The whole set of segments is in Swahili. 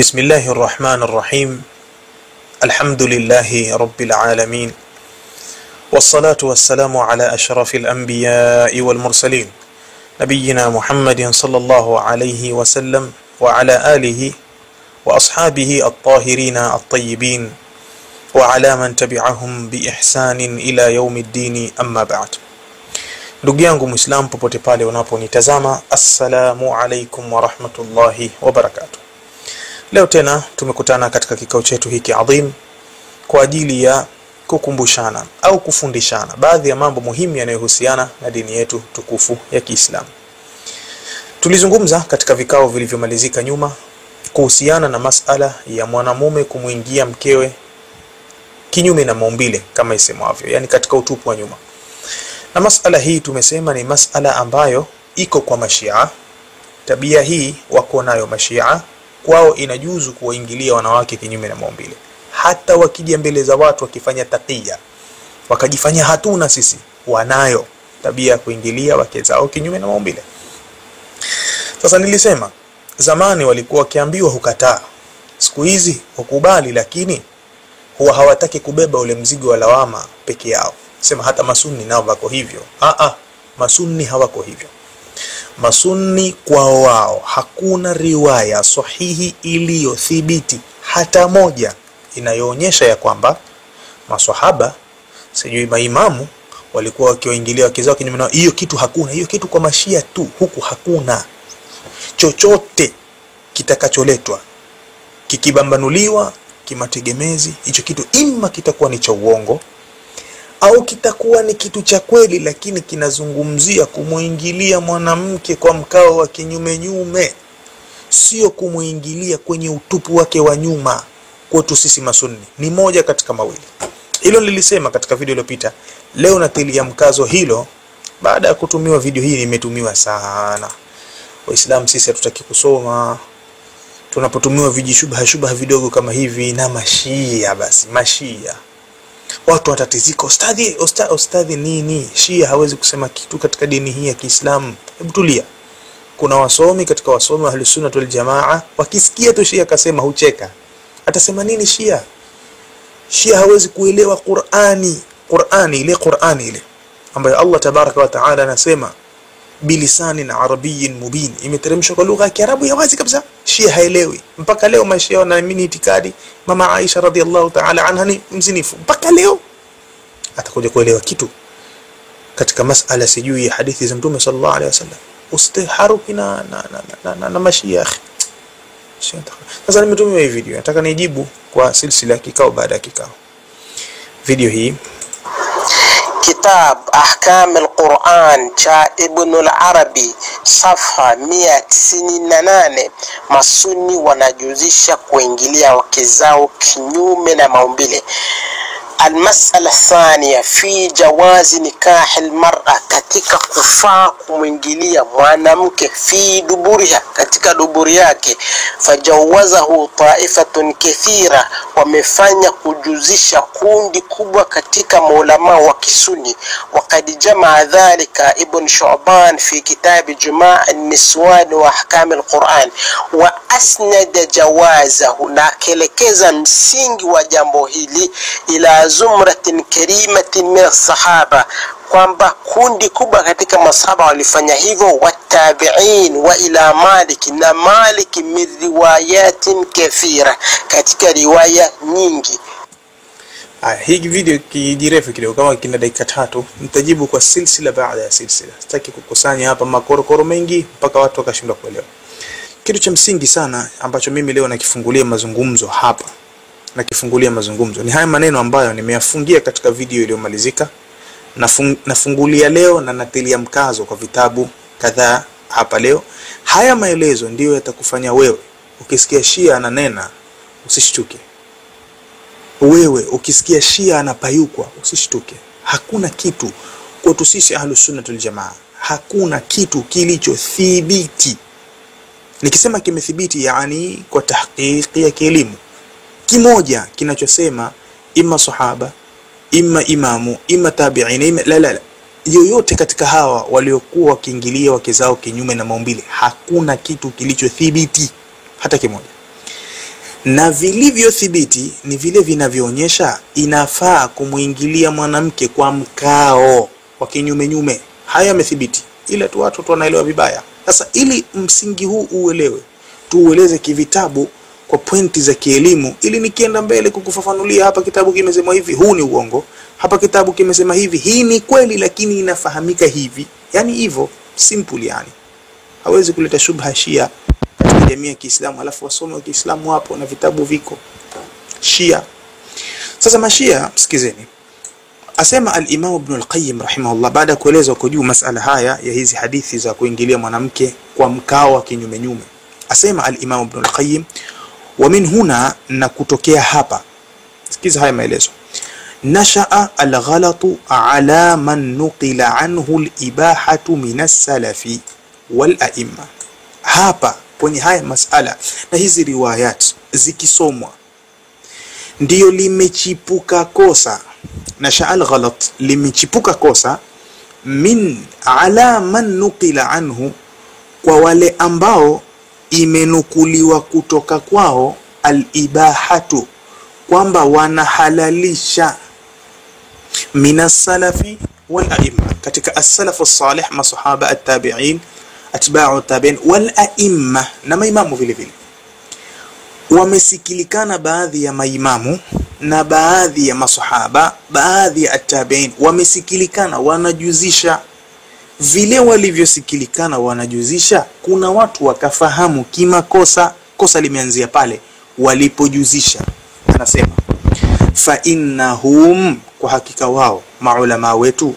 بسم الله الرحمن الرحيم. الحمد لله رب العالمين، والصلاة والسلام على أشرف الأنبياء والمرسلين، نبينا محمد صلى الله عليه وسلم وعلى آله وأصحابه الطاهرين الطيبين وعلى من تبعهم بإحسان إلى يوم الدين. أما بعد. Ndugu yangu Muislamu popote pale unaponitazama, assalamu alaikum wa rahmatullahi wa barakatuh. Leo tena tumekutana katika kikao chetu hiki adhim kwa ajili ya kukumbushana au kufundishana baadhi ya mambo muhimu yanayohusiana na dini yetu tukufu ya Kiislamu. Tulizungumza katika vikao vilivyomalizika nyuma kuhusiana na masala ya mwanamume kumuingia mkewe kinyume na maumbile kama isemavyo, yani katika utupu wa nyuma. Na masala hii tumesema ni masala ambayo iko kwa Mashia. Tabia hii wako nayo Mashia, kwao inajuzu kuwaingilia wanawake kinyume na maumbile. Hata wakija mbele za watu wakifanya taqiya, wakajifanya hatuna sisi, wanayo tabia kuingilia wake zao kinyume na maumbile. Sasa nilisema zamani walikuwa wakiambiwa hukataa, siku hizi hukubali, lakini huwa hawataki kubeba ule mzigo wa lawama peke yao. Sema hata masunni nao wako hivyo. Masunni hawako hivyo. Masunni kwao wao hakuna riwaya sahihi iliyothibiti hata moja inayoonyesha ya kwamba maswahaba sijui maimamu walikuwa wakiwaingilia wake zao kinyume na. Hiyo kitu hakuna. Hiyo kitu kwa Mashia tu, huku hakuna. Chochote kitakacholetwa kikibambanuliwa kimategemezi, hicho kitu ima kitakuwa ni cha uongo au kitakuwa ni kitu cha kweli, lakini kinazungumzia kumuingilia mwanamke kwa mkao wa kinyume nyume, sio kumuingilia kwenye utupu wake wa nyuma. Kwetu sisi masunni ni moja katika mawili. Hilo nilisema katika video iliyopita. Leo natilia mkazo hilo baada ya kutumiwa video hii. Nimetumiwa sana. Waislamu sisi hatutaki kusoma. Tunapotumiwa vijishubha vidogo kama hivi na Mashia, basi Mashia watu watatizika. Ustadhi nini? Shia hawezi kusema kitu katika dini hii ya Kiislamu. Hebu tulia. Kuna wasomi katika wasomi wa Ahlus Sunnah wal Jamaa, wakisikia tu Shia kasema hucheka. Atasema nini Shia? Shia hawezi kuelewa Qur'ani ile ambayo Allah tabaraka wa taala anasema bilisanin arabiyyin mubin, imeteremshwa kwa lugha ya Kiarabu ya wazi kabisa. Shia haelewi. Mpaka leo Mashia wanaamini itikadi mama Aisha radhiallahu ta'ala anha ni mzinifu. Mpaka leo atakuja kuelewa kitu katika masala sijui ya hadithi za Mtume sallallahu alaihi wasallam. Ustiharuki na Mashia. Sasa nimetumia hii video, nataka nijibu kwa silsila kikao baada ya kikao. Video hii Kitab Ahkam al-Quran cha Ibn al-Arabi, safha 198. Masunni wanajuzisha kuingilia wake zao kinyume na maumbile. Almasala thania fi jawazi nikah almar'a, katika kufaa kumwingilia mwanamke fi duburiha, katika duburi yake. Fajawazahu ta'ifatun kathira, wamefanya kujuzisha kundi kubwa katika maulama wa Kisuni. Waqad jamaa dhalika Ibn Shu'ban fi kitab Jumaa' an-Niswan wa Ahkam al-Quran, wa asnada jawazahu, na kelekeza msingi wa jambo hili ila zumratin karimatin min sahaba, kwamba kundi kubwa katika masahaba walifanya hivyo, watabi'in wa ila Malik, na Malik min riwayatin kathira, katika riwaya nyingi. Hii video kijirefu kidogo kama kina dakika 3, nitajibu kwa silsila baada ya silsila. Sitaki kukusanya hapa makorokoro mengi mpaka watu wakashindwa kuelewa. Kitu cha msingi sana ambacho mimi leo nakifungulia mazungumzo hapa, ni haya maneno ambayo nimeyafungia katika video iliyomalizika. Nafungulia leo na natilia mkazo kwa vitabu kadhaa hapa leo. Haya maelezo ndiyo yatakufanya wewe ukisikia Shia ananena usishtuke. Wewe ukisikia Shia anapayukwa usishtuke. Hakuna kitu kwetu sisi Ahlus Sunnah wal Jamaa, hakuna kitu kilichothibiti. Nikisema kimethibiti, yani kwa tahqiqi ya kielimu, kimoja kinachosema ima sahaba, ima imamu, ima tabi'in, la. Yoyote katika hawa waliokuwa wakiingilia wake zao kinyume na maumbile, hakuna kitu kilichothibiti hata kimoja. na vilivyothibiti ni vile vinavyoonyesha inafaa kumuingilia mwanamke kwa mkao wa kinyume. Haya yamethibiti, ila tu watu wanaelewa vibaya. Sasa ili msingi huu uelewe, tuueleze kivitabu kwa pointi za kielimu, ili nikienda mbele kukufafanulia hapa kitabu kimesema hivi, huu ni uongo, hapa kitabu kimesema hivi, hii ni kweli lakini inafahamika hivi. Yani hivyo simple. Yani hawezi kuleta shubha Shia katika jamii ya Kiislamu alafu wasome wa Kiislamu hapo na vitabu viko Shia. Sasa mashia, sikizeni, asema al-Imam Ibn al-Qayyim rahimahullah baada kueleza kwa juu masala haya ya hizi hadithi za kuingilia mwanamke kwa mkao wa kinyume. Asema al-Imam Ibn al-Qayyim, wa min huna, na kutokea hapa, sikiza haya maelezo, nashaa al-ghalatu ala man nuqila anhu al-ibahatu min as-salafi wal a'imma. Hapa kwenye haya masala na hizi riwayat zikisomwa ndio limechipuka kosa, nashaa al-ghalat, limechipuka kosa, min ala man nuqila anhu, kwa wale ambao imenukuliwa kutoka kwao al-ibahatu, kwamba wanahalalisha, minas salafi wal a'imma, katika as-salafu as-salih, masahaba at-tabi'in, atba'u tabi'in, wal a'imma, na maimamu vile vile. Wamesikilikana baadhi ya maimamu na baadhi ya masahaba, baadhi ya at-tabi'in wamesikilikana wanajuzisha vile walivyosikilikana wanajuzisha. Kuna watu wakafahamu kimakosa, kosa limeanzia pale walipojuzisha. Anasema fa innahum, kwa hakika wao maulama wetu,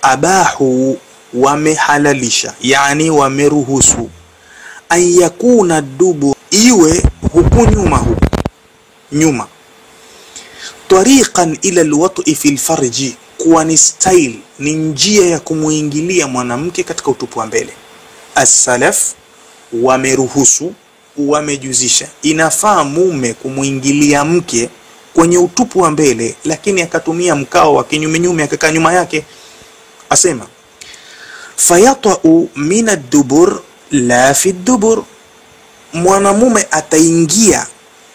abahu, wamehalalisha, yani wameruhusu, an yakuna dubu, iwe huku nyuma, tariqan ila alwat'i fil farji, kuwa ni style, ni njia ya kumuingilia mwanamke katika utupu wa mbele. As-salaf wameruhusu, wamejuzisha, inafaa mume kumuingilia mke kwenye utupu wa mbele, lakini akatumia mkao wa kinyume, akakaa nyuma yake. Asema fayata'u min ad-dubur la fi ad-dubur, mwanamume ataingia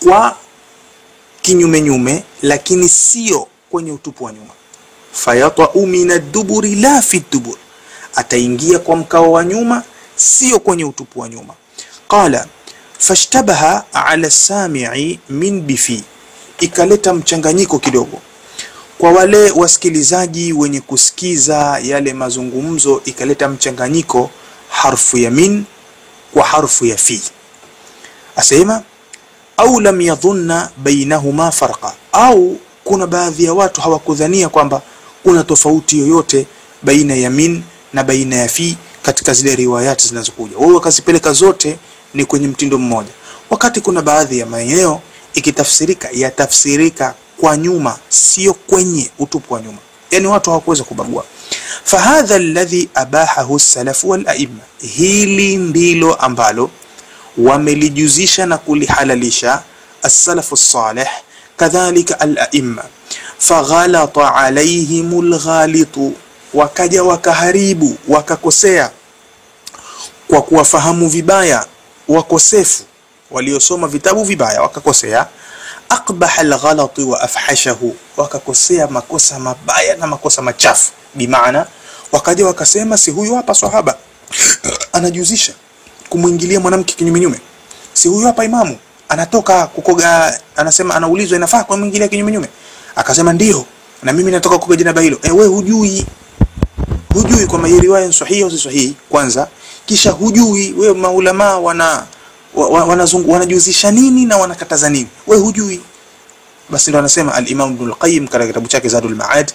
kwa kinyume lakini sio kwenye utupu wa nyuma. Fayata'u min ad-duburi la fi ad-dubur, ataingia kwa mkao wa nyuma, sio kwenye utupu wa nyuma. Qala fashtabaha ala as-sami'i min bifi, ikaleta mchanganyiko kidogo kwa wale wasikilizaji wenye kusikiza yale mazungumzo, ikaleta mchanganyiko harfu ya min kwa harfu ya fi. Asema au lam yadhunna bainahuma farqa, au kuna baadhi ya watu hawakudhania kwamba kuna tofauti yoyote baina ya min na baina ya fi katika zile riwayati zinazokuja. Wao wakazipeleka zote ni kwenye mtindo mmoja, wakati kuna baadhi ya maeneo ikitafsirika yatafsirika kwa nyuma, sio kwenye utupu wa nyuma. Yani watu hawakuweza kubagua. Fahadha alladhi abahahu as-salaf wal a'imma, hili ndilo ambalo wamelijuzisha na kulihalalisha as-salaf as-salih, kadhalika al-a'imma. Faghalata alayhimul ghalitu, wakaja wakaharibu, wakakosea kwa kuwafahamu vibaya wakosefu, waliosoma vitabu vibaya wakakosea. Aqbaha al-ghalati wa afhashahu, wakakosea makosa mabaya na makosa machafu. Bimaana wakaja wakasema, si huyu hapa sahaba anajuzisha kumuingilia mwanamke kinyume, si huyu hapa imamu anatoka kukoga, anasema anaulizwa inafaa kumuingilia kinyume, akasema ndio, na mimi natoka kukoga jina hilo. Wewe hujui kwa riwaya sahihi au si sahihi kwanza, kisha hujui wewe maulama wanajuzisha nini na wanakataza nini, wewe hujui. Basi ndo anasema al-Imam Ibn al-Qayyim katika kitabu chake Zadul Ma'ad,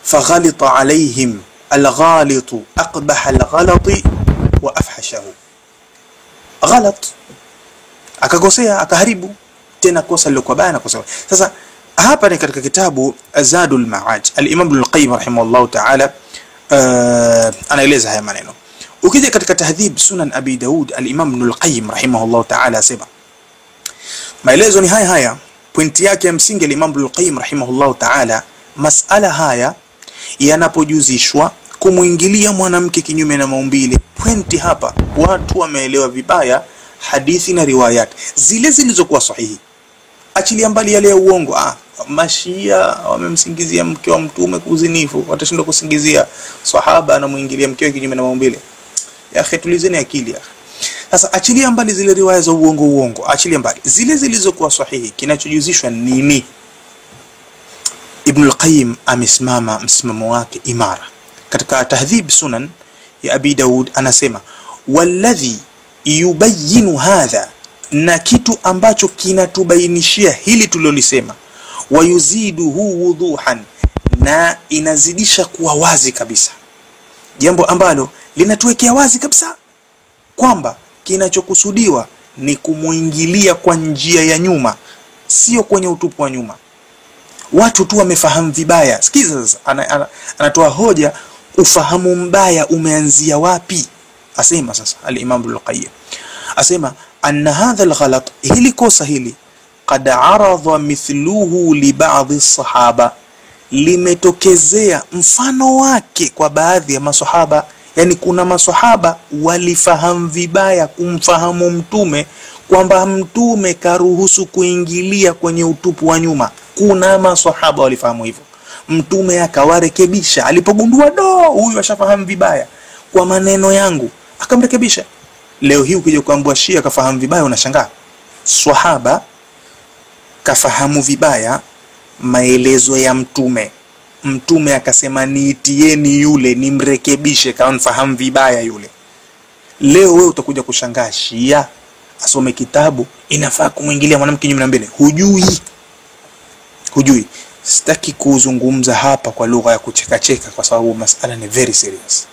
faghalita alayhim al-ghalitu aqbaha al-ghalati wa afhashahu. Ghalat, akakosea, akaharibu, tena kosa lilokuwa baya na kosa. Sasa hapa ni katika kitabu Zadul Ma'ad, al-Imam Ibn al-Qayyim rahimahullah ta'ala anaeleza haya maneno. Ukija katika Tahdhib Sunan Abi Daud, al-Imam Ibn al-Qayyim rahimahullah ta'ala asema maelezo ni haya. Pointi yake ya msingi al-Imam Ibn al-Qayyim rahimahullah ta'ala, masala haya yanapojuzishwa kumuingilia mwanamke kinyume na maumbile, pointi hapa watu wameelewa vibaya, hadithi na riwayat zile zilizokuwa sahihi, achilia mbali yale ya uongo. Mashia wamemsingizia mke wa mtume kuzinifu, watashinda kusingizia sahaba na muingilia mkewe kinyume na maumbile. Ya akhi, tulizeni akili ya akhi. Sasa achilia mbali zile riwaya za uongo, achilia mbali zile zilizokuwa sahihi, kinachojuzishwa nini? Ibn al-Qayyim amesimama msimamo wake imara katika Tahdhib Sunan ya Abi Daud, anasema walladhi yubayinu hadha, na kitu ambacho kinatubainishia hili tulilolisema, wayuziduhu wuduhan, na inazidisha kuwa wazi kabisa, jambo ambalo linatuwekea wazi kabisa kwamba kinachokusudiwa ni kumuingilia kwa njia ya nyuma, sio kwenye utupu wa nyuma. Watu tu wamefahamu vibaya. Sikiza sasa, anatoa hoja, ufahamu mbaya umeanzia wapi? Asema sasa al-Imam Ibn al-Qayyim, asema anna hadha al-ghalat, hili kosa hili, qad aradha mithluhu li ba'd as-sahaba, limetokezea mfano wake kwa baadhi ya masahaba. Yani kuna masahaba walifahamu vibaya kumfahamu mtume kwamba mtume karuhusu kuingilia kwenye utupu wa nyuma. Kuna masahaba walifahamu hivyo, mtume akawarekebisha alipogundua huyu ashafahamu vibaya, kwa maneno yangu akamrekebisha. Leo hii ukija kuambia Shia kafahamu vibaya, unashangaa. Sahaba kafahamu vibaya maelezo ya mtume akasema niitieni yule nimrekebishe, kama fahamu vibaya yule. Leo wewe utakuja kushangaa Shia asome kitabu inafaa kumuingilia mwanamke kinyume na mbele, hujui. Sitaki kuzungumza hapa kwa lugha ya kucheka kwa sababu masala ni very serious.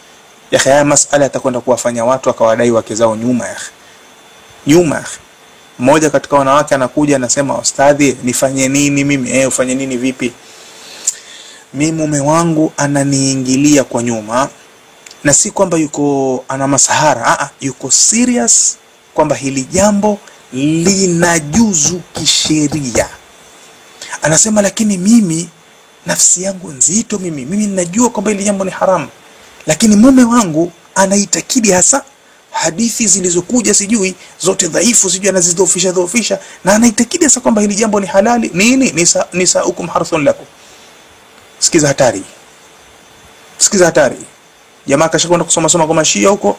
Ya haya masala atakwenda kuwafanya watu akawadai wake zao nyuma. Mmoja katika wanawake anakuja anasema, ustadhi nifanye nini mimi? Ufanye nini vipi? Mimi mume wangu ananiingilia kwa nyuma, na si kwamba yuko ana masahara, yuko serious kwamba hili jambo linajuzu kisheria. Anasema lakini mimi nafsi yangu nzito, mimi ninajua kwamba hili jambo ni haramu, lakini mume wangu anaitakidi hasa hadithi zilizokuja sijui zote dhaifu, sijui anazidhoofisha, na anaitakidi hasa kwamba hili jambo ni halali. Nini? Nisaukum harthun lakum. Sikiza hatari. Jamaa kashakwenda kusoma kwa Mashia huko,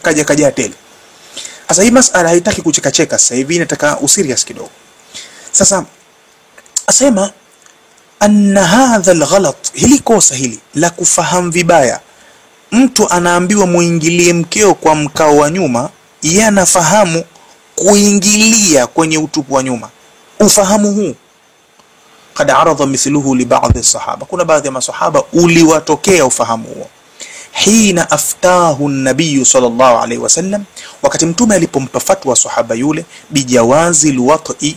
kaja tele. Sasa hii masala haitaki kucheka sasa hivi, inataka userious kidogo. Sasa asema anna hadha al-ghalat, hili kosa hili la kufahamu vibaya, mtu anaambiwa muingilie mkeo kwa mkao wa nyuma, yeye anafahamu kuingilia kwenye utupu wa nyuma. Ufahamu huu qad aradha mithluhu li ba'd as-sahaba, kuna baadhi ya masahaba uliwatokea ufahamu huo. Hina aftahu an-nabiy sallallahu alayhi wasallam, wakati mtume alipompa fatwa sahaba yule, bijawazi al-wat'i,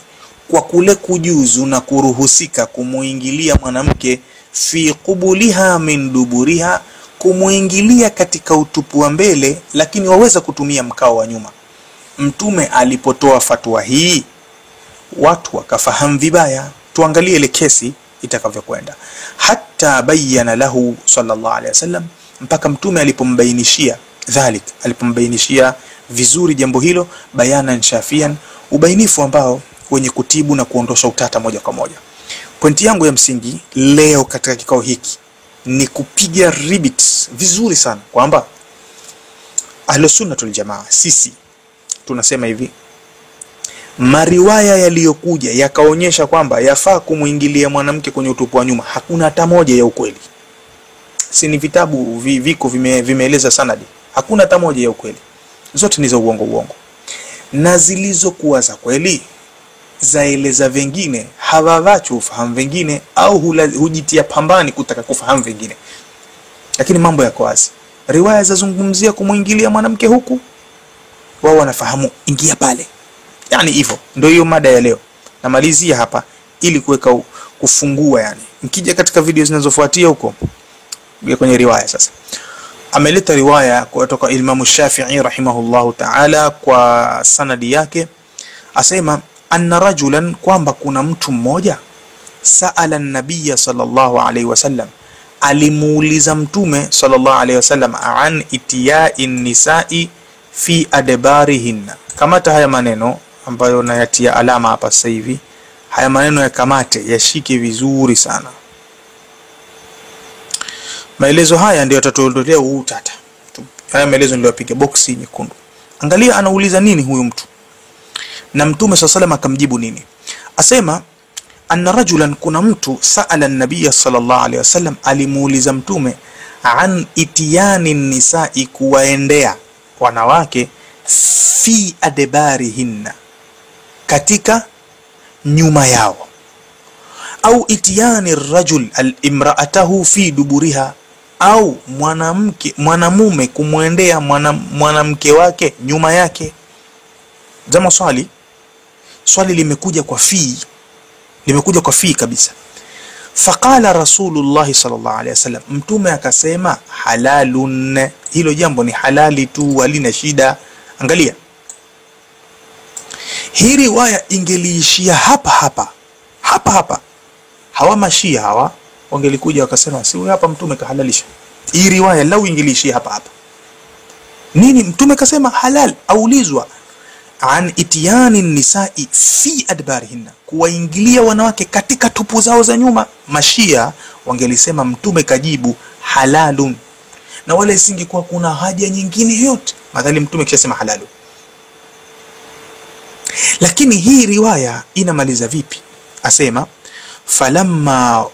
kwa kule kujuzu na kuruhusika kumuingilia mwanamke, fi qubuliha min duburiha, kumuingilia katika utupu wa mbele, lakini waweza kutumia mkao wa nyuma. Mtume alipotoa fatwa hii, watu wakafahamu vibaya. Tuangalie ile kesi itakavyokwenda. Hatta bayyana lahu sallallahu alayhi wasallam, mpaka mtume alipombainishia alipombainishia vizuri jambo hilo, bayanan shafian, ubainifu ambao wenye kutibu na kuondosha utata moja kwa moja. Pointi yangu ya msingi leo katika kikao hiki ni kupiga ribit vizuri sana kwamba Ahlus Sunnah wal Jamaa, sisi tunasema hivi, mariwaya yaliyokuja yakaonyesha kwamba yafaa kumuingilia mwanamke kwenye utupu wa nyuma, hakuna hata moja ya ukweli. Si ni vitabu viko vimeeleza sanadi, hakuna hata moja ya ukweli, zote ni za uongo. Na zilizokuwa za kweli zaeleza vingine, hawavachu ufahamu vingine, au hujitia pambani kutaka kufahamu vingine. Lakini mambo yako wazi. Riwaya zazungumzia kumuingilia mwanamke huku, wao wanafahamu ingia pale. Yani hivyo ndio hiyo mada ya leo. Namalizia hapa ili kuweka kufungua, yani mkija katika video zinazofuatia huko kwenye riwaya. Sasa ameleta riwaya kutoka Imam Shafi'i rahimahullahu ta'ala kwa sanadi yake, asema anna rajulan, kwamba kuna mtu mmoja, saala an-nabiy sallallahu alayhi wasallam, alimuuliza mtume sallallahu alayhi wasallam, an itiya'i nisa'i fi adbarihinna, kamata haya maneno ambayo nayatia alama hapa sasa hivi. Haya maneno ya kamate, yashike vizuri sana. Maelezo haya ndio yatatuondolea utata. Haya maelezo ndio yapiga boksi nyekundu. Angalia anauliza nini huyu mtu, na Mtume SAW akamjibu nini. Asema anna rajulan, kuna mtu saala an-nabiy sallallahu alayhi wasallam, alimuuliza Mtume an itiyani nisai, kuwaendea wanawake, fi adbarihinna, katika nyuma yao, au itiyani rajul al-imra'atahu fi duburiha, au mwanamume kumwendea mwanamke wake nyuma yake. Zama swali limekuja kwa fi kabisa. Faqala Rasulullah sallallahu alaihi wasallam, Mtume akasema halalun, hilo jambo ni halali tu, halina shida. Angalia, hii riwaya ingeliishia hapa. Hawa mashia hawa wangelikuja wakasema si hapa Mtume kahalalisha. Hii riwaya lau ingeliishia hapa. Nini Mtume kasema halal? Aulizwa an itiyani nisai fi adbarihinna, kuwaingilia wanawake katika tupu zao za nyuma. Mashia wangelisema Mtume kajibu halalun, na wala isingekuwa kuna haja nyingine yote madhali Mtume kishasema halalu. Lakini hii riwaya inamaliza vipi? Asema falamma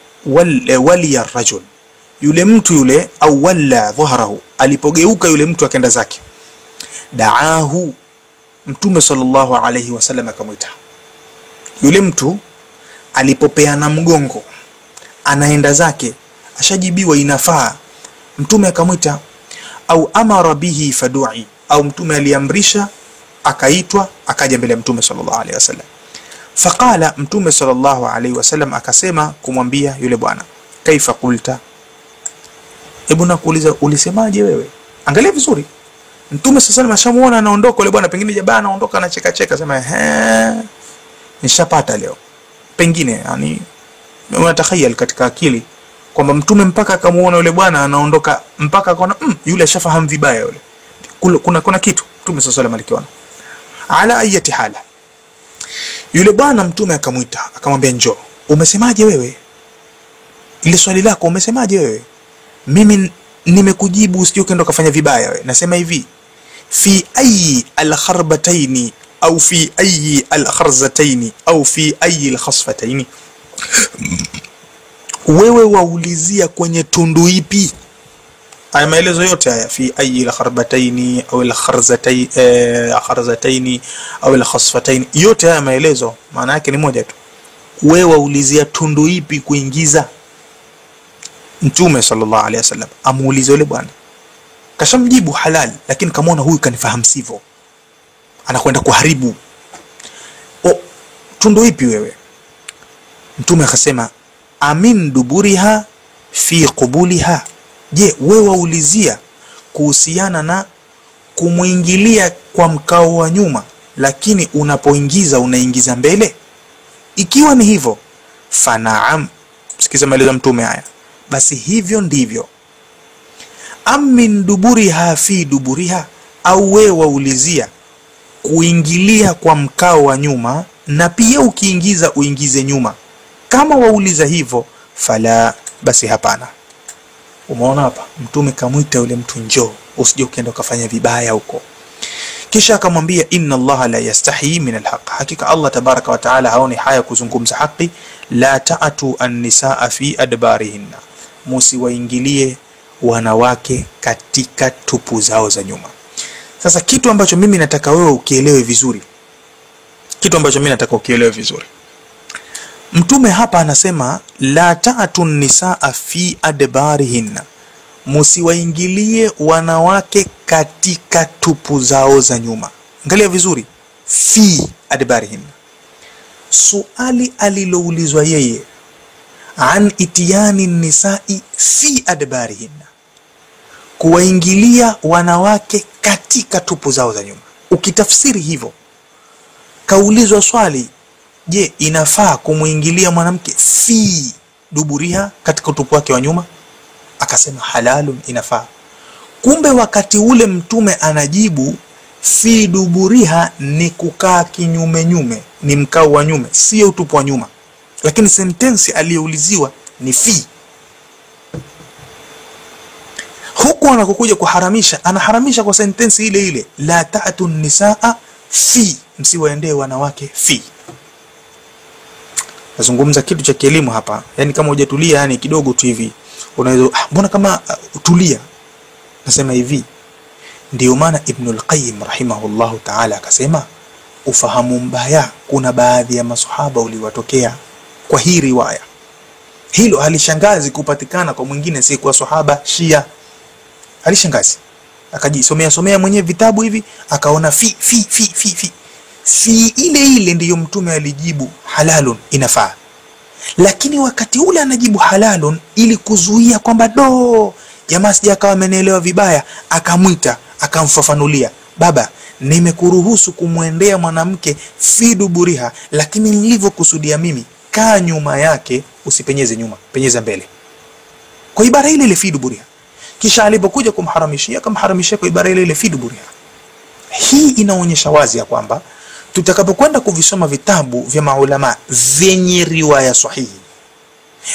waliya rajul, yule mtu yule, au walla dhahrahu, alipogeuka yule mtu akaenda zake, daahu, Mtume sallallahu alayhi wasallam akamwita. Yule mtu alipopeana mgongo anaenda zake, ashajibiwa inafaa, Mtume akamwita. Au amara bihi fadu'i, au Mtume aliamrisha akaitwa, akaja mbele ya Mtume sallallahu alayhi wasallam. Faqala, Mtume sallallahu alayhi wasallam akasema kumwambia yule bwana, kaifa qulta, hebu nakuuliza ulisemaje wewe? Angalia vizuri, Mtume sallallahu alayhi wasallam ashamuona anaondoka yule bwana, pengine jabana anaondoka na cheka sema nishapata leo. Pengine yani unatakhayal katika akili kwamba Mtume mpaka akamuona yule bwana anaondoka, mpaka akaona yule ashafahamu vibaya yule, kuna kitu Mtume sallallahu alayhi wasallam alikiona. Ala ayati hala, yule bwana Mtume akamwita akamwambia, njoo, umesemaje wewe? Ile swali lako umesemaje wewe? Mimi nimekujibu, usije ukaenda kufanya vibaya wewe. Nasema hivi, fi ayi al-kharbataini au fi ayi al-kharzataini au fi ayi al-khasfataini, wewe waulizia kwenye tundu ipi? Haya maelezo yote haya, fi ayi al-kharbataini au al-kharzataini au al-khasfataini, yote haya maelezo maana yake ni moja tu, wewe waulizia tundu ipi kuingiza. Mtume sallallahu alaihi wasallam amuuliza yule bwana, kashamjibu halal, lakini kamaona huyu kanifahamu sivyo, anakwenda kuharibu. Tundu ipi wewe? Mtume akasema amin duburiha fi qubuliha, je, wewe waulizia kuhusiana na kumuingilia kwa mkao wa nyuma, lakini unapoingiza unaingiza mbele? Ikiwa ni hivyo, fanaam, sikiza maelezo Mtume haya, basi hivyo ndivyo. Amin duburiha fi duburiha, au wewe waulizia kuingilia kwa mkao wa nyuma na pia ukiingiza uingize nyuma. Kama wauliza hivyo, fala, basi hapana. Umeona hapa Mtume kamwita yule mtu, njoo, usije ukaenda ukafanya vibaya huko. Kisha akamwambia, inna Allah la yastahi min alhaq, hakika Allah tabaraka wa taala haoni haya kuzungumza haki. La ta'atu an-nisaa fi adbarihinna, musiwaingilie wanawake katika tupu zao za nyuma. Sasa kitu ambacho mimi nataka wewe ukielewe vizuri, Mtume hapa anasema la ta'atu an-nisaa fi adbarihinna, musiwaingilie wanawake katika tupu zao za nyuma. Angalia vizuri, fi adbarihinna. Suali aliloulizwa yeye, an itiyani nisai fi adbarihinna, kuwaingilia wanawake katika tupu zao za nyuma. Ukitafsiri hivyo, kaulizwa swali, je, inafaa kumuingilia mwanamke fi duburiha, katika tupu wake wa nyuma? Akasema halalun, inafaa. Kumbe wakati ule Mtume anajibu fi duburiha ni kukaa kinyume nyume, ni mkao wa nyume, sio utupu wa nyuma. Lakini sentensi aliyouliziwa ni fi. Huku anakokuja kuharamisha, anaharamisha kwa sentensi ile ile, la ta'tu nisaa fi, msiwaendee wanawake fi. Nazungumza kitu cha kielimu hapa, yani kama hujatulia, yani kidogo tu hivi unaweza mbona kama tulia. Nasema hivi, ndio maana Ibn al-Qayyim rahimahullahu ta'ala akasema ufahamu mbaya kuna baadhi ya maswahaba uliwatokea kwa hii riwaya. Hilo halishangazi kupatikana kwa mwingine si kwa sahaba Shia. Halishangazi. Akajisomea mwenyewe vitabu hivi akaona fi ile ile ndiyo mtume alijibu halalun, inafaa. Lakini wakati ule anajibu halalun ili kuzuia kwamba jamaa sija akawa amenielewa vibaya, akamwita akamfafanulia, baba nimekuruhusu kumwendea mwanamke fi duburiha, lakini nilivyokusudia mimi kaa nyuma yake, usipenyeze nyuma, penyeza mbele. Kwa ibara ile ile fi duburiha. Kisha alipokuja kumharamishia akamharamishia kwa ibara ile ile fi duburiha. Hii inaonyesha wazi ya kwamba tutakapokwenda kuvisoma vitabu vya maulama vyenye riwaya sahihi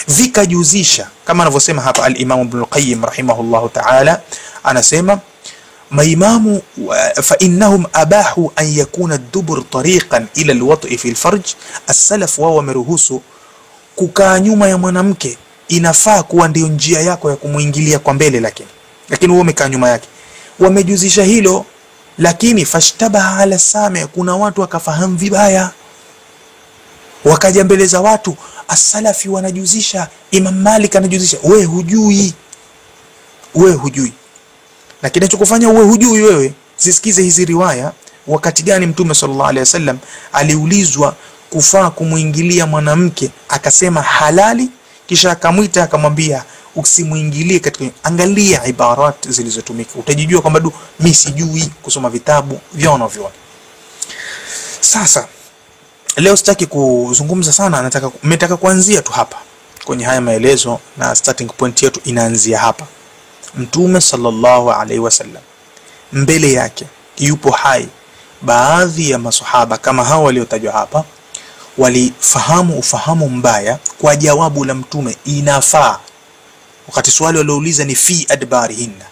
vikajuzisha kama anavyosema hapa al-Imam Ibn al-Qayyim rahimahullahu ta'ala, anasema maimamu fa innahum abahu an yakuna ad-dubur tariqan ila al-wat'i fi al-farj. As-salaf wao wameruhusu kukaa nyuma ya mwanamke inafaa kuwa ndio njia yako ya kumuingilia kwa mbele, lakini wewe umekaa nyuma yake. Wamejuzisha hilo, lakini fashtabaha ala sami, kuna watu wakafahamu vibaya, wakaja mbele za watu, as-salafi wanajuzisha, Imam Malik anajuzisha, wewe hujui. Na kinachokufanya wewe hujui wewe, zisikize hizi riwaya. Wakati gani Mtume sallallahu alaihi wasallam aliulizwa kufaa kumuingilia mwanamke akasema halali, kisha akamwita akamwambia usimuingilie katika. Angalia ibarat zilizotumika, utajijua kwamba mimi sijui kusoma vitabu vyao. Sasa leo sitaki kuzungumza sana, nataka kuanzia tu hapa kwenye haya maelezo, na starting point yetu inaanzia hapa. Mtume sallallahu alaihi wasallam mbele yake yupo hai baadhi ya maswahaba kama hao waliotajwa hapa, walifahamu ufahamu mbaya kwa jawabu la Mtume inafaa. Wakati swali waliouliza ni fi adbarihinna,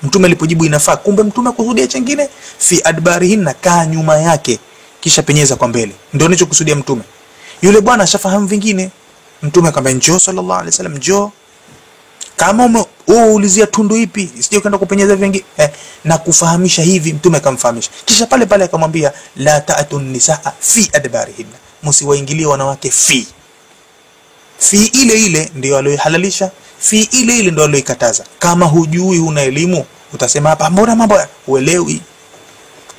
Mtume alipojibu inafaa, kumbe Mtume kusudia chengine, fi adbarihinna, kaa nyuma yake kisha penyeza kwa mbele, ndio anachokusudia Mtume. Yule bwana ashafahamu vingine, Mtume akamwambia njoo sallallahu alaihi wasallam, njoo kama ulizia tundu ipi, sije ukaenda kupenyeza vingi na kufahamisha hivi. Mtume akamfahamisha, kisha pale pale akamwambia la ta'tun nisaa fi adbarihinna, msiwaingilie wanawake fi ile ile ndio aliyohalalisha, fi ile ile ndio aliyoikataza. Kama hujui, una elimu, utasema hapa mbona mambo uelewi.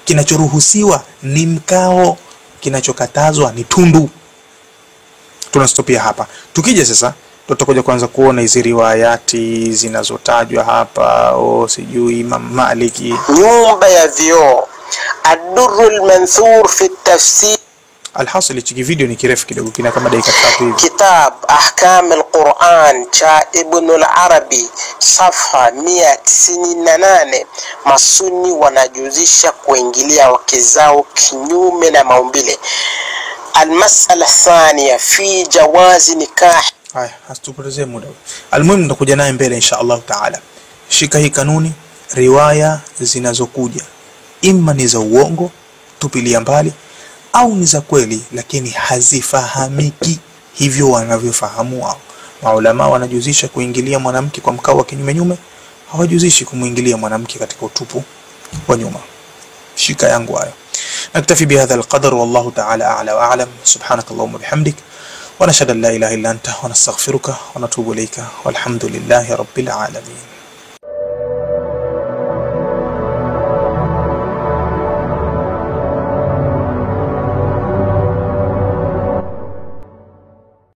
Kinachoruhusiwa ni mkao, kinachokatazwa ni tundu. Tunastopia hapa. Tukija sasa tutakuja kwanza kuona hizi riwayati zinazotajwa hapa, sijui Imam Maliki, nyumba ya vioo, ad-durrul manthur fi at-tafsir. Alhasil hiki video ni kirefu kidogo, kina kama dakika 3 hivi. Kitab Ahkam al-Quran cha Ibn al-Arabi, safha 198. Masuni wanajuzisha kuingilia wake zao kinyume na maumbile. Al-mas'ala thaniya fi jawazi nikah. Haya, hasitupotezee muda. Almuhimu nitakuja naye mbele insha Allah taala. Shika hii kanuni, riwaya zinazokuja imma ni za uongo, tupilia mbali, au ni za kweli lakini hazifahamiki hivyo wanavyofahamu wao. Maulama wanajuzisha kuingilia mwanamke kwa mkao wa kinyume nyume, hawajuzishi kumuingilia mwanamke katika utupu wa nyuma. Shika yangu hayo. Naktafi bihadha alqadar, wallahu ta'ala a'la wa a'lam. Subhanakallahumma bihamdik wa nashhadu an la ilaha illa anta wa nastaghfiruka wa natubu ilayka, walhamdulillahi rabbil alamin.